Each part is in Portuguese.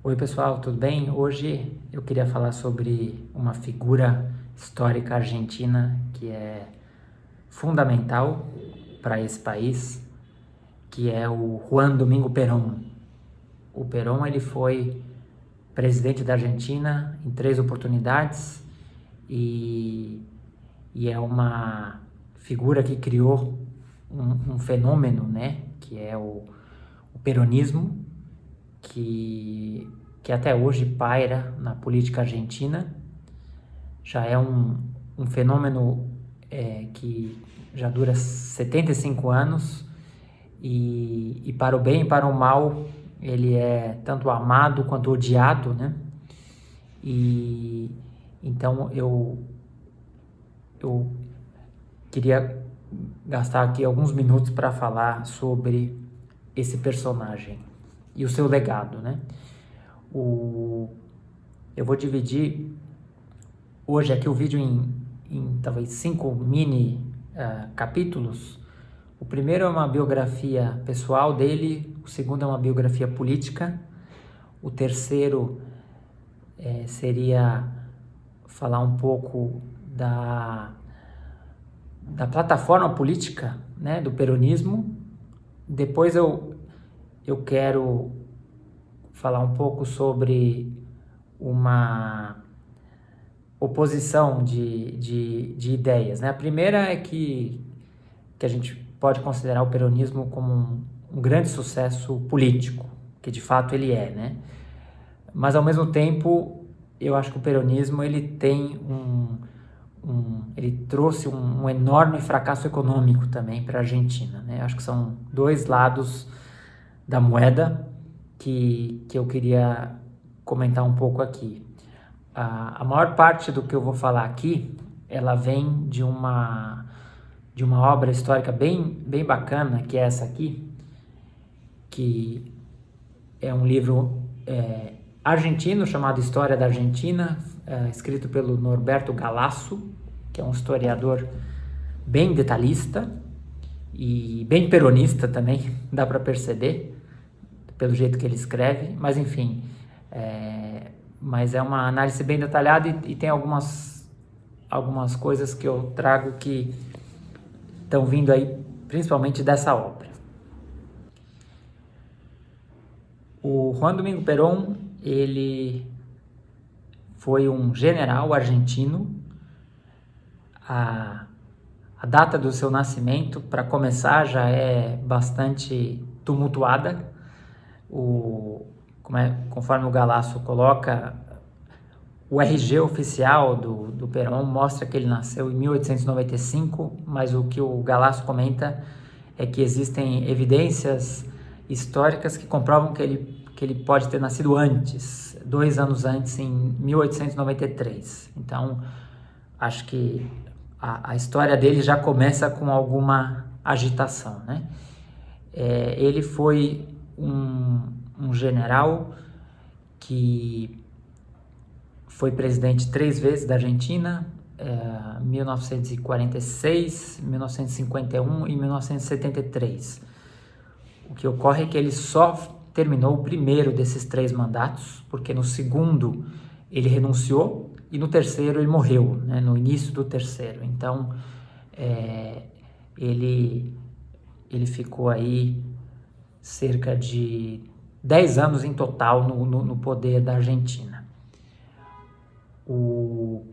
Oi pessoal, tudo bem? Hoje eu queria falar sobre uma figura histórica argentina que é fundamental para esse país, que é o Juan Domingo Perón. O Perón ele foi presidente da Argentina em 3 oportunidades e, e é uma figura que criou um fenômeno, né? Que é o peronismo, que até hoje paira na política argentina. Já é um fenômeno que já dura 75 anos e para o bem e para o mal ele é tanto amado quanto odiado, né? E então eu queria gastar aqui alguns minutos para falar sobre esse personagem e o seu legado, né? Eu vou dividir hoje aqui o vídeo em talvez 5 mini capítulos. O primeiro é uma biografia pessoal dele, o segundo é uma biografia política, o terceiro seria falar um pouco da plataforma política, né, do peronismo. Depois eu quero falar um pouco sobre uma oposição de ideias, né? A primeira é que a gente pode considerar o peronismo como um grande sucesso político, que de fato ele é, né? Mas ao mesmo tempo eu acho que o peronismo ele tem ele trouxe um enorme fracasso econômico também para a Argentina, né? Acho que são dois lados da moeda que eu queria comentar um pouco aqui. A maior parte do que eu vou falar aqui, ela vem de uma obra histórica bem bacana, que é essa aqui, que é um livro argentino chamado História da Argentina, escrito pelo Norberto Galasso, que é um historiador bem detalhista e bem peronista também, dá para perceber pelo jeito que ele escreve, mas enfim, mas é uma análise bem detalhada e tem algumas coisas que eu trago que estão vindo aí principalmente dessa obra. O Juan Domingo Perón, ele foi um general argentino. A data do seu nascimento, para começar, já é bastante tumultuada. Conforme o Galasso coloca, o RG oficial do Perón mostra que ele nasceu em 1895, mas o que o Galasso comenta é que existem evidências históricas que comprovam que ele pode ter nascido antes, 2 anos antes, em 1893. Então, acho que a história dele já começa com alguma agitação, né? Ele foi um general que foi presidente 3 vezes da Argentina, 1946, 1951 e 1973. O que ocorre é que ele só terminou o primeiro desses 3 mandatos, porque no segundo ele renunciou e no terceiro ele morreu, né, no início do terceiro. Então, ele ficou aí cerca de 10 anos em total no poder da Argentina. O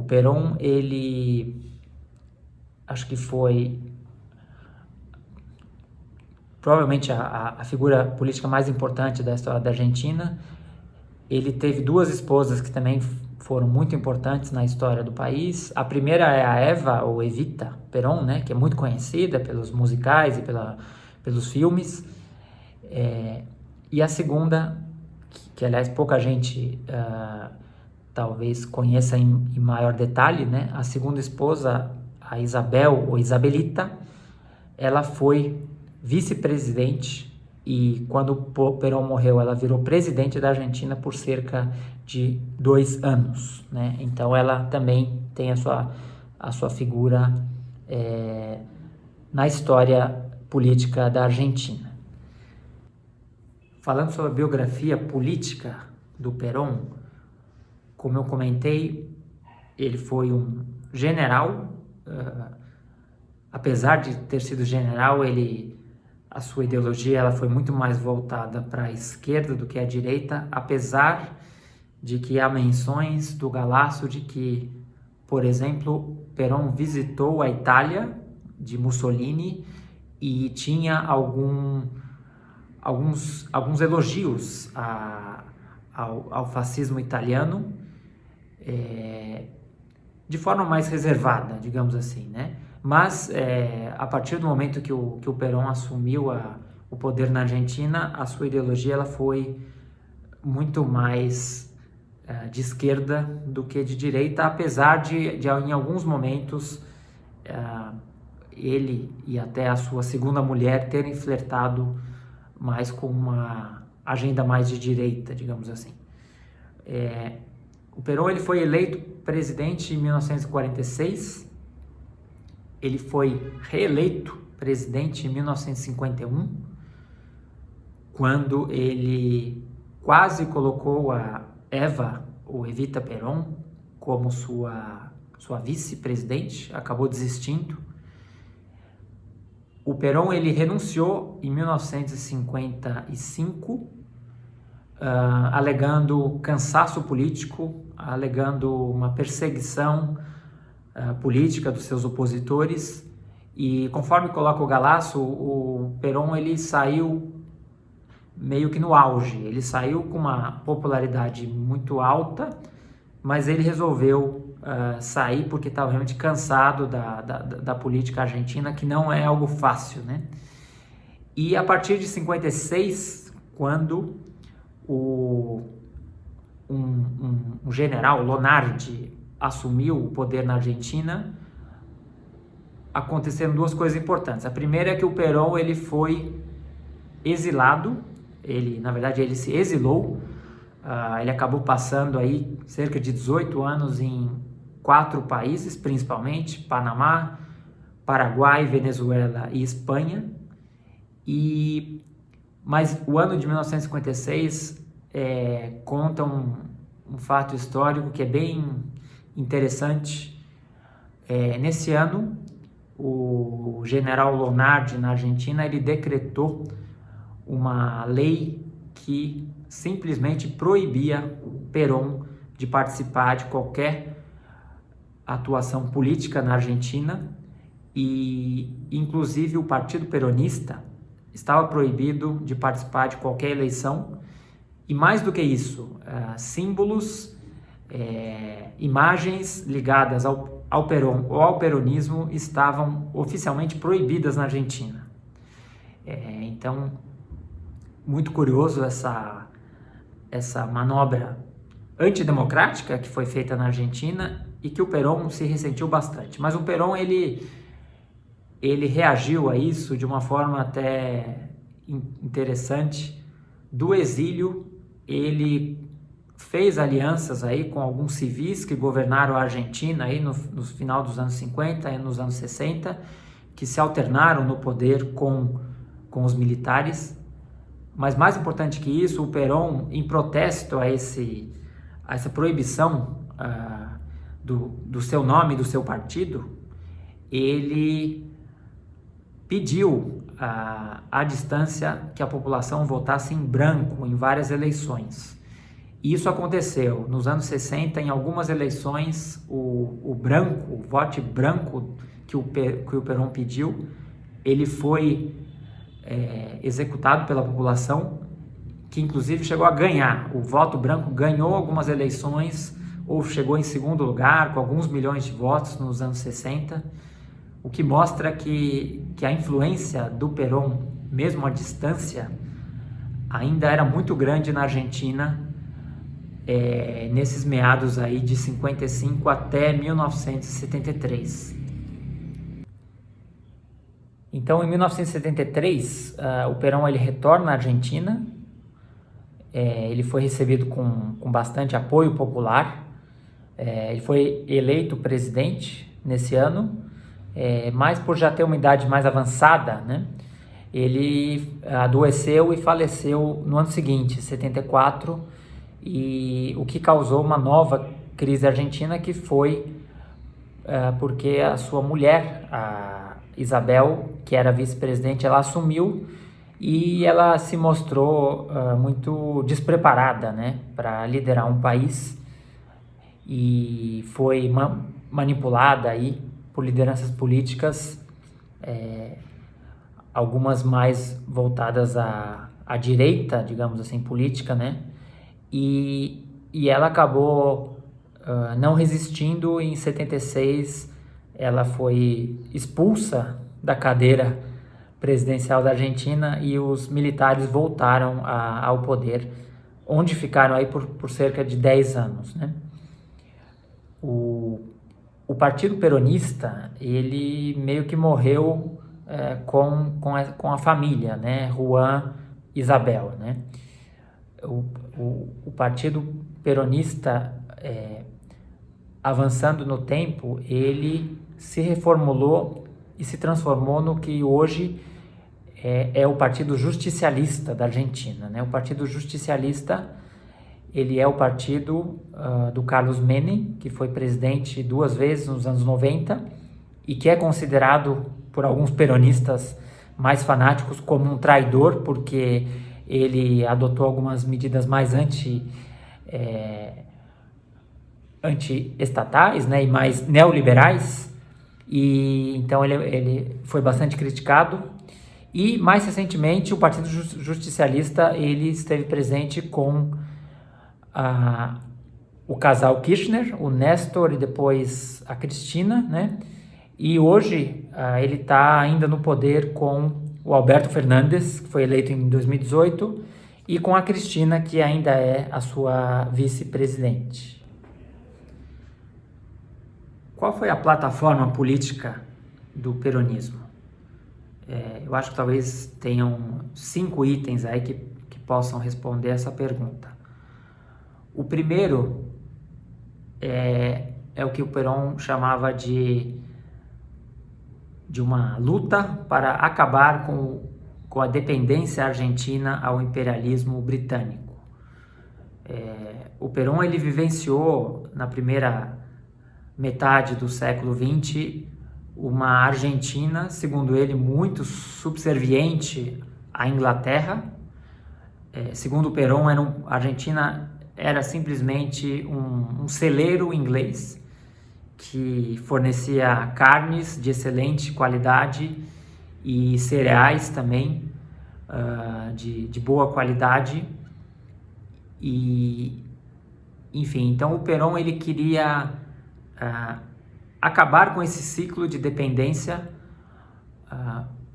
Perón, ele acho que foi provavelmente a figura política mais importante da história da Argentina. Ele teve 2 esposas que também foram muito importantes na história do país. A primeira é a Eva, ou Evita Perón, né, que é muito conhecida pelos musicais e pelos filmes. E a segunda, que aliás pouca gente talvez conheça em maior detalhe, né? A segunda esposa, a Isabel ou Isabelita, ela foi vice-presidente e quando o Perón morreu, ela virou presidente da Argentina por cerca de 2 anos, né? Então ela também tem a sua figura na história política da Argentina. falando sobre a biografia política do Perón, como eu comentei, ele foi um general. Apesar de ter sido general, a sua ideologia ela foi muito mais voltada para a esquerda do que a direita, apesar de que há menções do Galasso de que, por exemplo, Perón visitou a Itália de Mussolini e tinha alguns elogios ao fascismo italiano, de forma mais reservada, digamos assim, né? Mas a partir do momento que o Perón assumiu o poder na Argentina, a sua ideologia ela foi muito mais de esquerda do que de direita, apesar de em alguns momentos ele e até a sua segunda mulher terem flertado mais com uma agenda mais de direita, digamos assim. O Perón ele foi eleito presidente em 1946, ele foi reeleito presidente em 1951, quando ele quase colocou a Evita Perón, como sua vice-presidente, acabou desistindo. O Perón ele renunciou em 1955, alegando cansaço político, alegando uma perseguição política dos seus opositores, e conforme coloca o Galasso, o Perón ele saiu meio que no auge, ele saiu com uma popularidade muito alta, mas ele resolveu sair porque estava realmente cansado da política argentina, que não é algo fácil, né? E a partir de 56, quando um general, Lonardi, assumiu o poder na Argentina, aconteceram duas coisas importantes. A primeira é que o Perón ele foi exilado, na verdade ele se exilou, ele acabou passando aí cerca de 18 anos em 4 países, principalmente Panamá, Paraguai, Venezuela e Espanha. Mas o ano de 1956 conta um fato histórico que é bem interessante. Nesse ano, o general Lonardi, na Argentina, ele decretou uma lei que simplesmente proibia o Perón de participar de qualquer atuação política na Argentina, e inclusive o Partido Peronista estava proibido de participar de qualquer eleição, e mais do que isso, símbolos, imagens ligadas ao Perón ou ao peronismo estavam oficialmente proibidas na Argentina. Então, muito curioso essa manobra antidemocrática que foi feita na Argentina e que o Perón se ressentiu bastante. Mas o Perón ele reagiu a isso de uma forma até interessante. Do exílio, ele fez alianças aí com alguns civis que governaram a Argentina aí no final dos anos 50 e nos anos 60, que se alternaram no poder com os militares. Mas mais importante que isso, o Perón, em protesto a essa proibição do seu nome, do seu partido, ele pediu à distância que a população votasse em branco em várias eleições. E isso aconteceu nos anos 60, em algumas eleições, o voto branco que o Perón pediu, ele foi executado pela população, que inclusive chegou a ganhar. O voto branco ganhou algumas eleições, ou chegou em segundo lugar, com alguns milhões de votos nos anos 60, o que mostra que a influência do Perón, mesmo à distância, ainda era muito grande na Argentina, nesses meados aí de 55 até 1973. Então, em 1973, o Perón ele retorna à Argentina. Ele foi recebido com bastante apoio popular. Ele foi eleito presidente nesse ano, mas por já ter uma idade mais avançada, né, ele adoeceu e faleceu no ano seguinte, 74, e o que causou uma nova crise argentina, que foi porque a sua mulher, a Isabel, que era vice-presidente, ela assumiu e ela se mostrou muito despreparada, né, para liderar um país, e foi manipulada aí por lideranças políticas, algumas mais voltadas à direita, digamos assim, política, né? E ela acabou não resistindo. Em 76 ela foi expulsa da cadeira presidencial da Argentina e os militares voltaram ao poder, onde ficaram aí por cerca de 10 anos, né? O Partido Peronista, ele meio que morreu com a família, né? Juan Isabel, né? O Partido Peronista, avançando no tempo, ele se reformulou e se transformou no que hoje é o Partido Justicialista da Argentina, né? O Partido Justicialista, ele é o partido do Carlos Menem, que foi presidente 2 vezes nos anos 90 e que é considerado por alguns peronistas mais fanáticos como um traidor, porque ele adotou algumas medidas mais anti-estatais, né, e mais neoliberais, e então ele foi bastante criticado. E mais recentemente o Partido Justicialista, ele esteve presente com o casal Kirchner, o Néstor e depois a Cristina, né? E hoje ele está ainda no poder com o Alberto Fernandes, que foi eleito em 2018, e com a Cristina, que ainda é a sua vice-presidente. Qual foi a plataforma política do peronismo? Eu acho que talvez tenham 5 itens aí que possam responder essa pergunta. O primeiro é o que o Perón chamava de uma luta para acabar com a dependência argentina ao imperialismo britânico. O Perón, ele vivenciou na primeira metade do século XX uma Argentina, segundo ele, muito subserviente à Inglaterra. Segundo o Perón, a Argentina era simplesmente um celeiro inglês que fornecia carnes de excelente qualidade e cereais também de boa qualidade. E, enfim, então o Perón, ele queria acabar com esse ciclo de dependência,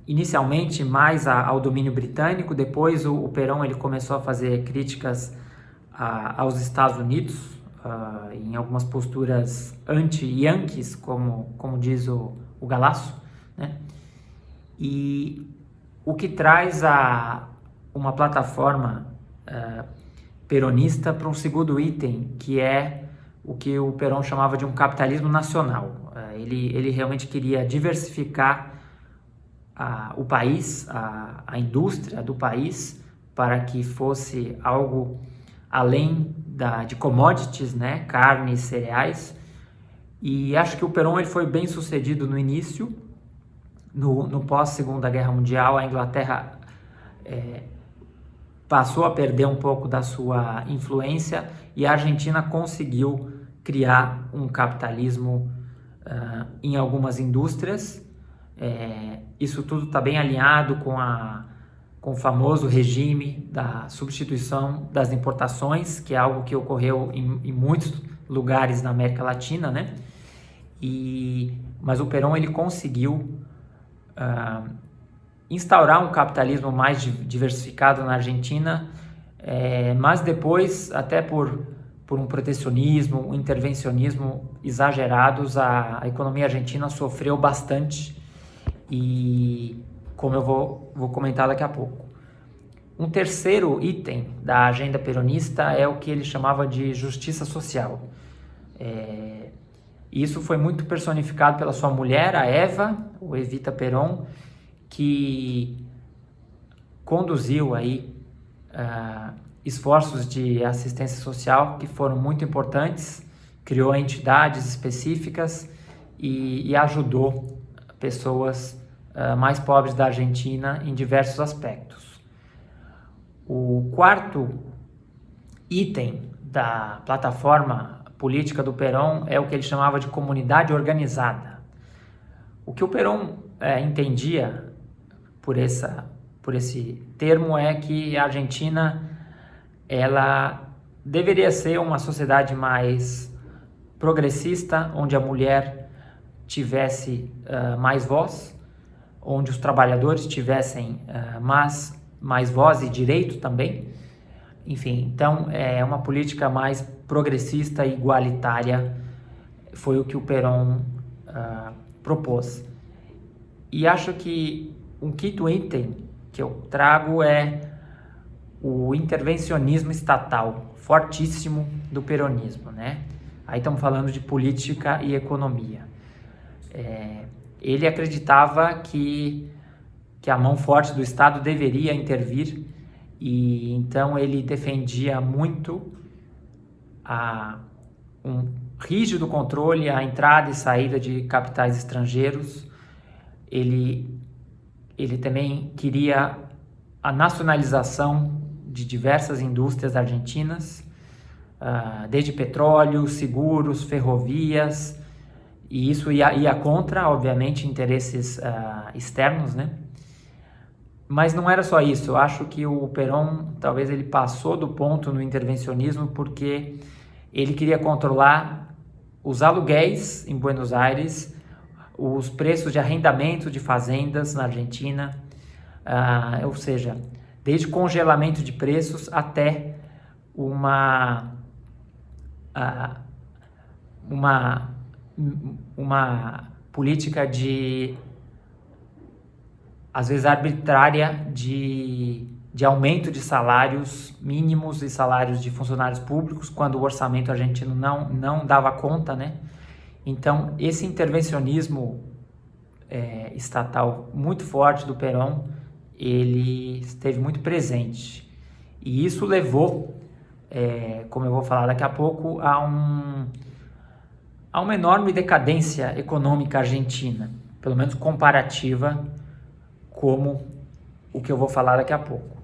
inicialmente mais ao domínio britânico. Depois o Perón, ele começou a fazer críticas aos Estados Unidos, em algumas posturas anti-yankees, como diz o Galasso, né? E o que traz uma plataforma peronista para um segundo item, que é o que o Perón chamava de um capitalismo nacional. Ele realmente queria diversificar o país, a indústria do país, para que fosse algo além de commodities, né, carne e cereais. E acho que o Perón, ele foi bem sucedido no início. No pós-Segunda Guerra Mundial, a Inglaterra passou a perder um pouco da sua influência e a Argentina conseguiu criar um capitalismo em algumas indústrias. Isso tudo está bem alinhado com o famoso regime da substituição das importações, que é algo que ocorreu em muitos lugares na América Latina, né? Mas o Perón, ele conseguiu instaurar um capitalismo mais diversificado na Argentina, mas depois, até por um protecionismo, um intervencionismo exagerados, a economia argentina sofreu bastante, e como eu vou comentar daqui a pouco. Um terceiro item da agenda peronista é o que ele chamava de justiça social. Isso foi muito personificado pela sua mulher, a Eva, ou Evita Perón, que conduziu aí esforços de assistência social que foram muito importantes, criou entidades específicas e ajudou pessoas mais pobres da Argentina em diversos aspectos. O quarto item da plataforma política do Perón é o que ele chamava de comunidade organizada. O que o Perón entendia por esse termo é que a Argentina ela deveria ser uma sociedade mais progressista, onde a mulher tivesse mais voz, onde os trabalhadores tivessem mais voz e direito também. Enfim, então é uma política mais progressista e igualitária, foi o que o Perón propôs. E acho que um quinto item que eu trago é o intervencionismo estatal, fortíssimo do peronismo, né? Aí estamos falando de política e economia. Ele acreditava que a mão forte do Estado deveria intervir, e então ele defendia muito um rígido controle à entrada e saída de capitais estrangeiros. Ele também queria a nacionalização de diversas indústrias argentinas, desde petróleo, seguros, ferrovias, e isso ia contra, obviamente, interesses externos, né? Mas não era só isso. Eu acho que o Perón, talvez ele passou do ponto no intervencionismo porque ele queria controlar os aluguéis em Buenos Aires, os preços de arrendamento de fazendas na Argentina, ou seja, desde congelamento de preços até uma política às vezes arbitrária de aumento de salários mínimos e salários de funcionários públicos, quando o orçamento argentino não dava conta, né? Então, esse intervencionismo estatal muito forte do Perón, ele esteve muito presente. E isso levou, como eu vou falar daqui a pouco, a uma enorme decadência econômica argentina, pelo menos comparativa, como o que eu vou falar daqui a pouco.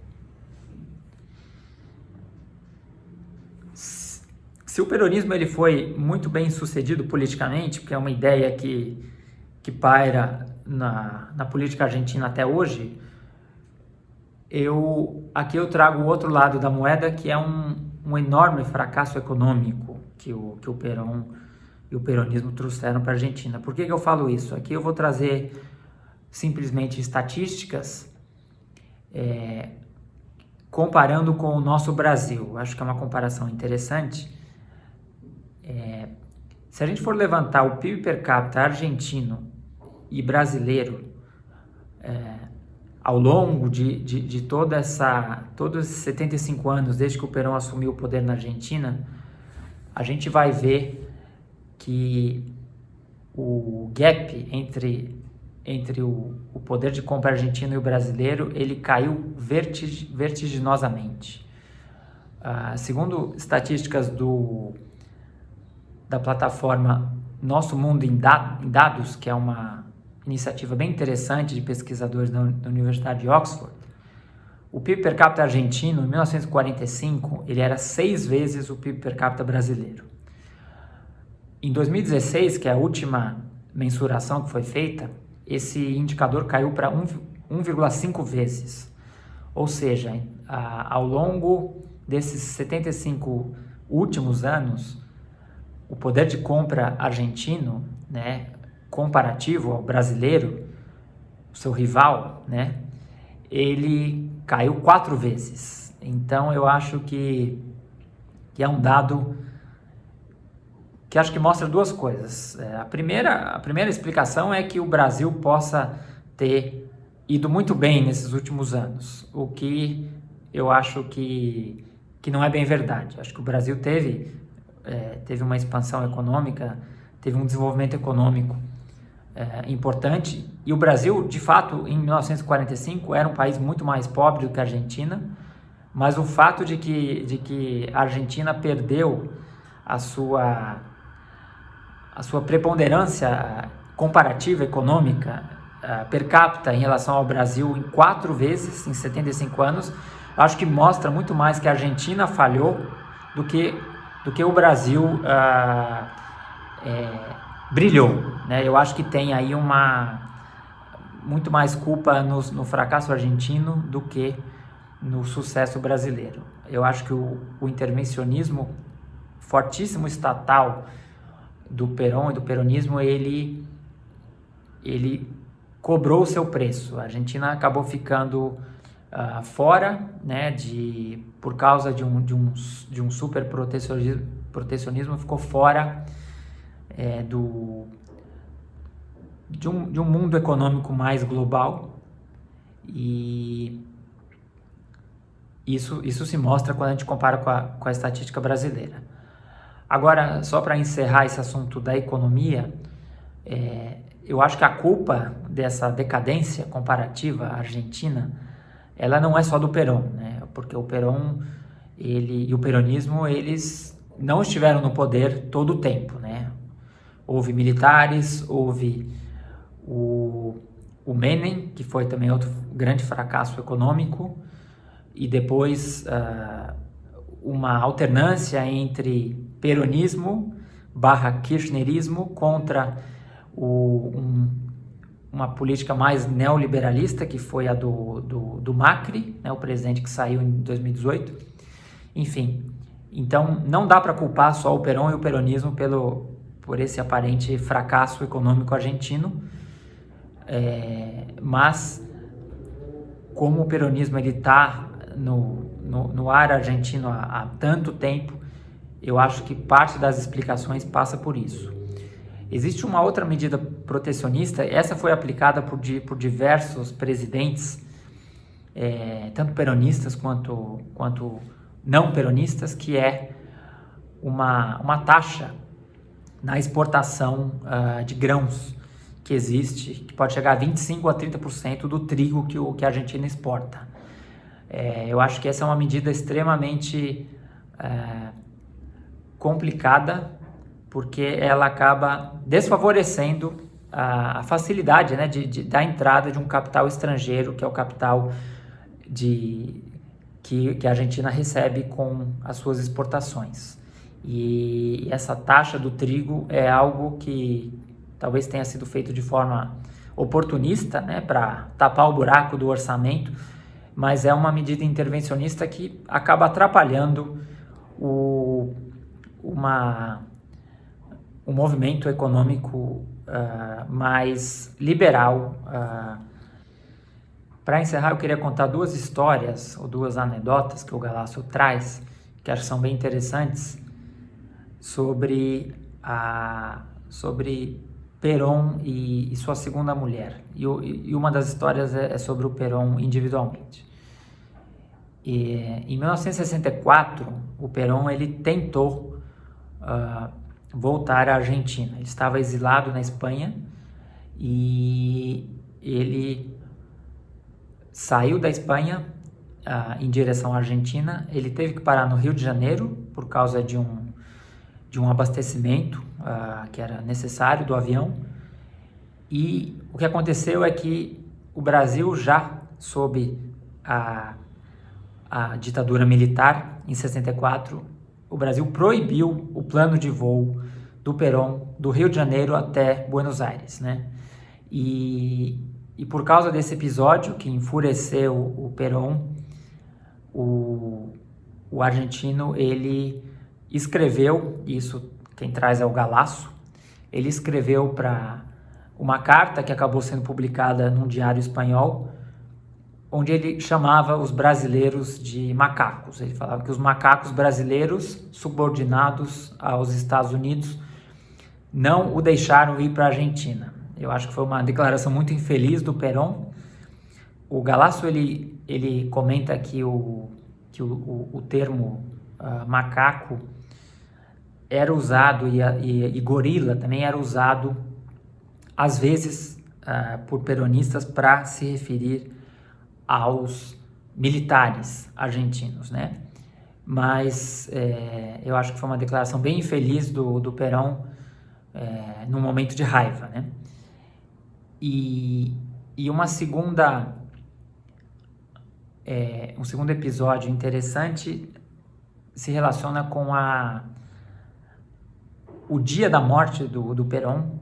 Se o peronismo ele foi muito bem sucedido politicamente, porque é uma ideia que paira na política argentina até hoje, aqui eu trago o outro lado da moeda, que é um enorme fracasso econômico que o Perón e o peronismo trouxeram para a Argentina. Por que eu falo isso? Aqui eu vou trazer simplesmente estatísticas comparando com o nosso Brasil. Acho que é uma comparação interessante. Se a gente for levantar o PIB per capita argentino e brasileiro ao longo de todos esses 75 anos, desde que o Perón assumiu o poder na Argentina, a gente vai ver que o gap entre o poder de compra argentino e o brasileiro, ele caiu vertiginosamente. Segundo estatísticas da plataforma Nosso Mundo em Dados, que é uma iniciativa bem interessante de pesquisadores da Universidade de Oxford, o PIB per capita argentino, em 1945, ele era 6 vezes o PIB per capita brasileiro. Em 2016, que é a última mensuração que foi feita, esse indicador caiu para 1,5 vezes. Ou seja, ao longo desses 75 últimos anos, o poder de compra argentino, né, comparativo ao brasileiro, o seu rival, né, ele caiu 4 vezes. Então eu acho que é um dado que acho que mostra duas coisas. A primeira explicação é que o Brasil possa ter ido muito bem nesses últimos anos, o que eu acho que não é bem verdade. Acho que o Brasil teve uma expansão econômica, teve um desenvolvimento econômico importante E o Brasil, de fato, em 1945, era um país muito mais pobre do que a Argentina, mas o fato de que a Argentina perdeu a sua preponderância comparativa econômica per capita em relação ao Brasil em 4 vezes em 75 anos, acho que mostra muito mais que a Argentina falhou do que o Brasil brilhou, né? Eu acho que tem aí muito mais culpa no fracasso argentino do que no sucesso brasileiro. Eu acho que o intervencionismo fortíssimo estatal do Perón e do peronismo, ele cobrou o seu preço. A Argentina acabou ficando fora, né, por causa de um super protecionismo, ficou fora de um mundo econômico mais global, e isso se mostra quando a gente compara com a estatística brasileira. Agora, só para encerrar esse assunto da economia, eu acho que a culpa dessa decadência comparativa argentina, ela não é só do Perón, né? Porque o Perón e o peronismo, eles não estiveram no poder todo o tempo, né? Houve militares, houve o Menem, que foi também outro grande fracasso econômico, e depois uma alternância entre peronismo / kirchnerismo contra uma política mais neoliberalista, que foi a do Macri, né, o presidente que saiu em 2018. Enfim, então não dá para culpar só o Perón e o peronismo por esse aparente fracasso econômico argentino, mas como o peronismo está no ar argentino há tanto tempo, eu acho que parte das explicações passa por isso. Existe uma outra medida protecionista, essa foi aplicada por diversos presidentes, tanto peronistas quanto não peronistas, que é uma taxa na exportação de grãos que existe, que pode chegar a 25% a 30% do trigo que a Argentina exporta. Eu acho que essa é uma medida extremamente complicada, porque ela acaba desfavorecendo a facilidade, né, da entrada de um capital estrangeiro, que é o capital que a Argentina recebe com as suas exportações. E essa taxa do trigo é algo que talvez tenha sido feito de forma oportunista, né, para tapar o buraco do orçamento, mas é uma medida intervencionista que acaba atrapalhando o movimento econômico mais liberal. Para encerrar, eu queria contar 2 histórias ou 2 anedotas que o Galasso traz, que acho que são bem interessantes, sobre Perón e sua segunda mulher. E uma das histórias é sobre o Perón individualmente. Em 1964, o Perón ele tentou voltar à Argentina. Ele estava exilado na Espanha e ele saiu da Espanha em direção à Argentina. Ele teve que parar no Rio de Janeiro por causa de um abastecimento que era necessário do avião. E o que aconteceu é que o Brasil, já sob a ditadura militar, em 64, o Brasil proibiu o plano de voo do Perón do Rio de Janeiro até Buenos Aires, né? E por causa desse episódio que enfureceu o Perón, o argentino, ele escreveu, isso quem traz é o Galasso, ele escreveu para uma carta que acabou sendo publicada num diário espanhol, onde ele chamava os brasileiros de macacos. Ele falava que os macacos brasileiros, subordinados aos Estados Unidos, não o deixaram ir para a Argentina. Eu acho que foi uma declaração muito infeliz do Perón. O Galasso ele comenta que o termo macaco era usado, e gorila também era usado, às vezes, por peronistas para se referir aos militares argentinos, né? Mas eu acho que foi uma declaração bem infeliz do Perón num momento de raiva, né? E um segundo episódio interessante se relaciona com o dia da morte do Perón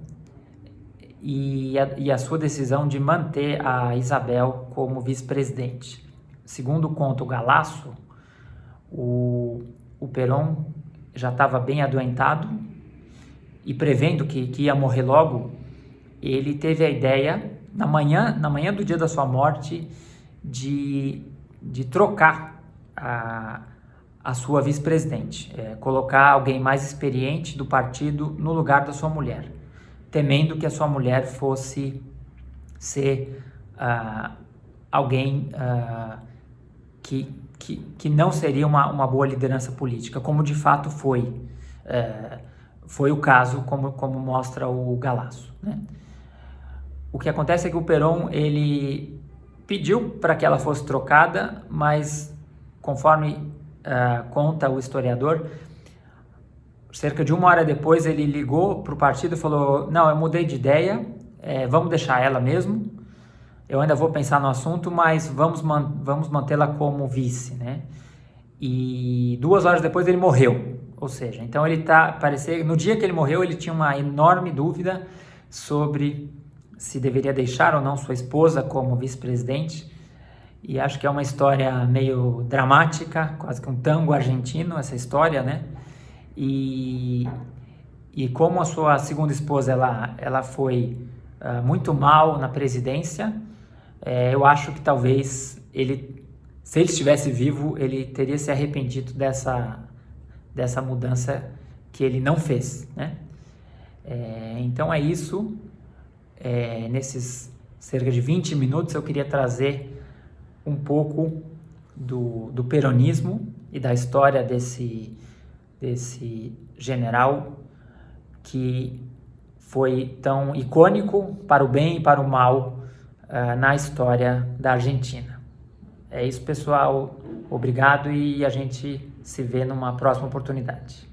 e a sua decisão de manter a Isabel como vice-presidente. Segundo conta o Galasso, o Perón já estava bem adoentado e prevendo que ia morrer logo, ele teve a ideia, na manhã do dia da sua morte, de trocar a sua vice-presidente, colocar alguém mais experiente do partido no lugar da sua mulher, temendo que a sua mulher fosse ser alguém que não seria uma boa liderança política, como de fato foi. Foi o caso, como mostra o Galasso, né? O que acontece é que o Perón, ele pediu para que ela fosse trocada, mas conforme conta o historiador, cerca de 1 hora depois ele ligou para o partido e falou: não, eu mudei de ideia, vamos deixar ela mesmo, eu ainda vou pensar no assunto, mas vamos mantê-la como vice, né? E 2 horas depois ele morreu, ou seja, então no dia que ele morreu ele tinha uma enorme dúvida sobre se deveria deixar ou não sua esposa como vice-presidente, e acho que é uma história meio dramática, quase que um tango argentino essa história, né? E como a sua segunda esposa ela foi muito mal na presidência, eu acho que talvez se ele estivesse vivo, ele teria se arrependido dessa mudança que ele não fez, né? Então é isso. Nesses cerca de 20 minutos eu queria trazer um pouco do peronismo e da história desse general que foi tão icônico para o bem e para o mal na história da Argentina. É isso, pessoal. Obrigado e a gente se vê numa próxima oportunidade.